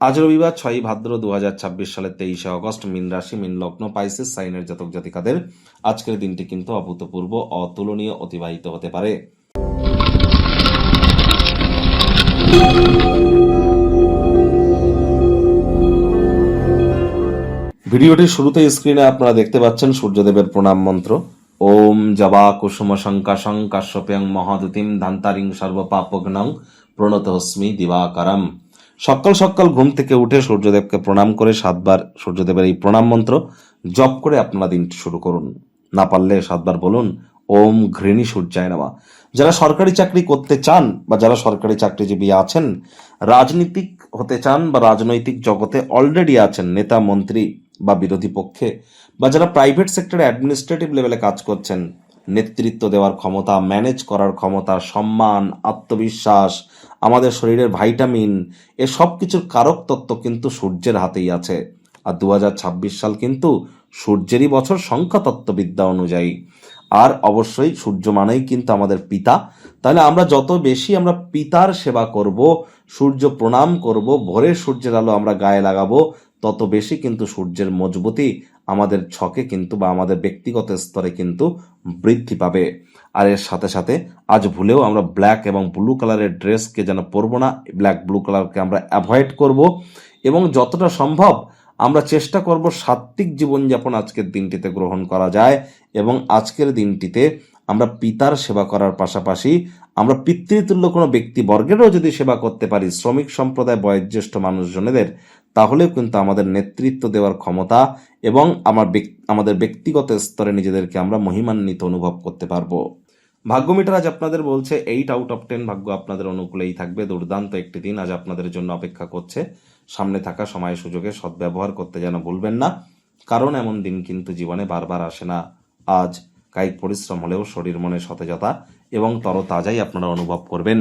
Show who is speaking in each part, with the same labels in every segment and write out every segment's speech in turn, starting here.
Speaker 1: আজ রবিবার 6ই ভাদ্র 2026 সালের 23শে অগস্ট। মীন রাশি, মীন লগ্ন, পাইসেস সাইনের জাতক জাতিকাদের আজকের দিনটি কিন্তু অভূতপূর্ব, অতুলনীয় অতিবাহিত হতে পারে। ভিডিওটির শুরুতে স্ক্রিনে আপনারা দেখতে পাচ্ছেন সূর্যদেবের প্রণাম মন্ত্র। ওম জবা কুসুম শঙ্কাশং কাশ্যপেয়ং মহাদুতিম ধান্তারিং সর্বপাপঘ্নং প্রণতহস্মি দিবাকারম। সকাল সকাল ঘুম থেকে উঠে সূর্যদেবকে প্রণাম করে 7 বার সূর্যদেবের এই প্রণাম মন্ত্র জপ করে আপনারা দিনটি শুরু করুন। না পারলে 7 বার বলুন ওম ঘৃণী সূর্যায় নমঃ। যারা সরকারি চাকরি করতে চান বা যারা সরকারি চাকরিজীবী আছেন, রাজনীতিক হতে চান বা রাজনৈতিক জগতে অলরেডি আছেন, নেতা মন্ত্রী বা বিরোধী পক্ষে, বা যারা প্রাইভেট সেক্টরে অ্যাডমিনিস্ট্রেটিভ লেভেলে কাজ করছেন, নেতৃত্ব দেওয়ার ক্ষমতা, ম্যানেজ করার ক্ষমতা, সম্মান, আত্মবিশ্বাস, আমাদের শরীরের ভাইটামিন, এ সব কিছুর কারক তত্ত্ব কিন্তু সূর্যের হাতেই আছে। আর 2026 সাল কিন্তু সূর্যেরই বছর সংখ্যাতত্ত্ববিদ্যা অনুযায়ী। আর অবশ্যই সূর্য মানেই কিন্তু আমাদের পিতা। তাহলে আমরা যত বেশি আমরা পিতার সেবা করব, সূর্য প্রণাম করব, ভোরের সূর্যের আলো আমরা গায়ে লাগাবো, তত বেশি কিন্তু সূর্যের মজবুতি আমাদের ছকে কিন্তু বা আমাদের ব্যক্তিগত স্তরে কিন্তু বৃদ্ধি পাবে। আর এর সাথে সাথে আজ ভুলেও আমরা ব্ল্যাক এবং ব্লু কালারের ড্রেসকে যেন পরবো না, ব্ল্যাক ব্লু কালারকে আমরা অ্যাভয়েড করব এবং যতটা সম্ভব আমরা চেষ্টা করব সাত্ত্বিক জীবনযাপন আজকের দিনটিতে গ্রহণ করা যায়। এবং আজকের দিনটিতে আমরা পিতার সেবা করার পাশাপাশি আমরা পিতৃতুল্য কোনো ব্যক্তিবর্গেরও যদি সেবা করতে পারি, শ্রমিক সম্প্রদায়, বয়োজ্যেষ্ঠ মানুষজনেদের, তাহলেও কিন্তু আমাদের নেতৃত্ব দেওয়ার ক্ষমতা এবং আমাদের ব্যক্তিগত স্তরে নিজেদেরকে আমরা মহিমান্বিত অনুভব করতে পারবো। ভাগ্য মিটার আজ আপনাদের বলছে 8/10 ভাগ্য আপনাদের অনুকূলেই থাকবে। দুর্দান্ত একটি দিন আজ আপনাদের জন্য অপেক্ষা করছে। সামনে থাকা সময় সুযোগে সদ্ব্যবহার করতে যেন ভুলবেন না, কারণ এমন দিন কিন্তু জীবনে বারবার আসে না। আজ কায়িক পরিশ্রম হলেও শরীর মনে সতেজতা এবং তরতাজাই আপনারা অনুভব করবেন।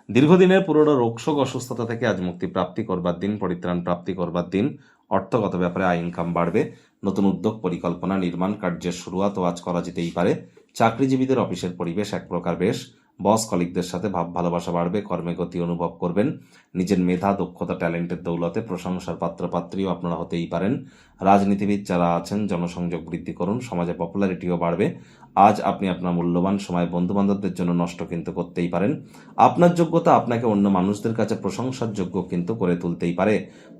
Speaker 1: দীর্ঘদিনের পুরনো রোগশোক অসুস্থতা থেকে আজ মুক্তি প্রাপ্তি করবার দিন, পরিত্রাণ প্রাপ্তি করবার দিন। অর্থগত ব্যাপারে আয় ইনকাম বাড়বে। নতুন উদ্যোগ, পরিকল্পনা, নির্মাণ কার্যের শুরুয়াতও আজ করা যেতেই পারে। চাকরিজীবীদের অফিসের পরিবেশ এক প্রকার বেশ। বস কলিগদের সাথে ভাব ভালোবাসা বাড়বে, কর্মে গতি অনুভব করবেন। নিজের মেধা, দক্ষতা, ট্যালেন্টের দৌলতে প্রশংসার পাত্রপাত্রীও আপনারা হতেই পারেন। রাজনীতিবিদ যারা আছেন, জনসংযোগ বৃদ্ধি করুন, সমাজে পপুলারিটিও বাড়বে। আজ আপনি আপনার মূল্যবান সময় বন্ধু বান্ধবদের জন্য নষ্ট কিন্তু করতেই পারেন। আপনার যোগ্যতা আপনাকে অন্য মানুষদের কাছে প্রশংসার যোগ্য কিন্তু করে তুলতেই পারে।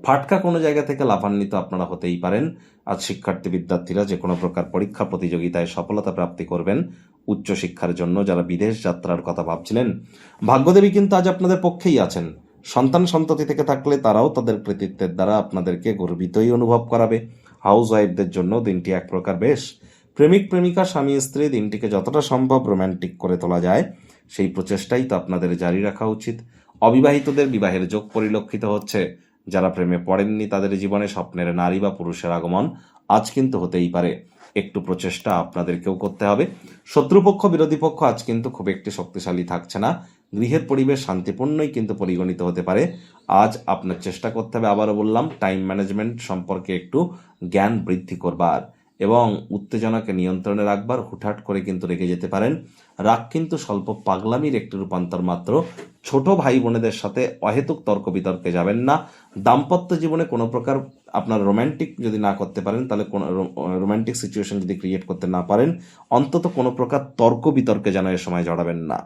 Speaker 1: ফাটকা কোনো জায়গা থেকে লাভান্বিত আপনারা হতেই পারেন। আজ শিক্ষার্থী বিদ্যার্থীরা যে কোনো প্রকার পরীক্ষা প্রতিযোগিতায় সফলতা প্রাপ্তি করবেন। উচ্চশিক্ষার জন্য যারা বিদেশ যাত্রার কথা ভাবছিলেন, ভাগ্যদেবী কিন্তু আজ আপনাদের পক্ষেই আছেন। সন্তান সন্ততি থেকে থাকলে তারাও তাদের কৃতিত্বের দ্বারা আপনাদেরকে গর্বিতই অনুভব করাবে। হাউস ওয়াইফদের জন্য দিনটি এক প্রকার বেশ। প্রেমিক প্রেমিকা, স্বামী স্ত্রী দিনটিকে যতটা সম্ভব রোম্যান্টিক করে তোলা যায় সেই প্রচেষ্টাই তো আপনাদের জারি রাখা উচিত। অবিবাহিতদের বিবাহের যোগ পরিলক্ষিত হচ্ছে। যারা প্রেমে পড়েননি তাদের জীবনে স্বপ্নের নারী বা পুরুষের আগমন আজ কিন্তু হতেই পারে। একটু প্রচেষ্টা আপনাদেরকেও করতে হবে। শত্রুপক্ষ, বিরোধী পক্ষ আজ কিন্তু খুব একটি শক্তিশালী থাকছে না। গৃহের পরিবেশ শান্তিপূর্ণই কিন্তু পরিগণিত হতে পারে। আজ আপনার চেষ্টা করতে হবে, আবারও বললাম, টাইম ম্যানেজমেন্ট সম্পর্কে একটু জ্ঞান বৃদ্ধি করবার এবং উত্তেজনাকে নিয়ন্ত্রণে রাখবার। হুটহাট করে কিন্তু রেগে যেতে পারেন। রাগ কিন্তু স্বল্প পাগলামির একটি রূপান্তর মাত্র। ছোট ভাই বোনেদের সাথে অহেতুক তর্ক বিতর্কে যাবেন না। দাম্পত্য জীবনে কোনো প্রকার আপনার রোম্যান্টিক যদি না করতে পারেন, তাহলে কোনো রোম্যান্টিক সিচুয়েশন যদি ক্রিয়েট করতে না পারেন, অন্তত কোনো প্রকার তর্ক বিতর্কে যেন এ সময় জড়াবেন না।